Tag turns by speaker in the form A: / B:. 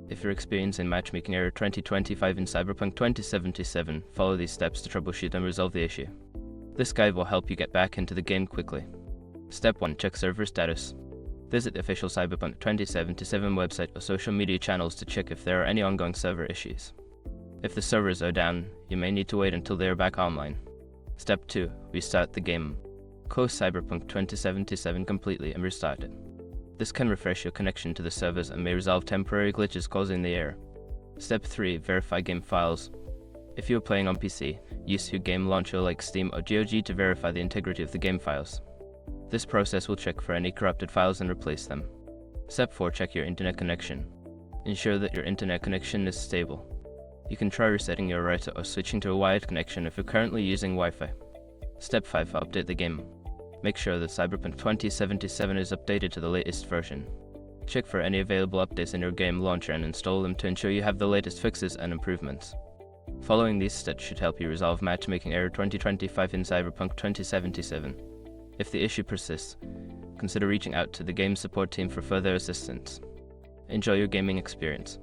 A: If you're experiencing Matchmaking Error 2025 in Cyberpunk 2077, follow these steps to troubleshoot and resolve the issue. This guide will help you get back into the game quickly. Step 1. Check server status. Visit the official Cyberpunk 2077 website or social media channels to check if there are any ongoing server issues. If the servers are down, you may need to wait until they are back online. Step 2. Restart the game. Close Cyberpunk 2077 completely and restart it. This can refresh your connection to the servers and may resolve temporary glitches causing the error. Step 3. Verify game files. If you are playing on PC, use your game launcher like Steam or GOG to verify the integrity of the game files. This process will check for any corrupted files and replace them. Step 4. Check your internet connection. Ensure that your internet connection is stable. You can try resetting your router or switching to a wired connection if you're currently using Wi-Fi. Step 5. Update the game. Make sure that Cyberpunk 2077 is updated to the latest version. Check for any available updates in your game launcher and install them to ensure you have the latest fixes and improvements. Following these steps should help you resolve Matchmaking Error 2025 in Cyberpunk 2077. If the issue persists, consider reaching out to the game support team for further assistance. Enjoy your gaming experience.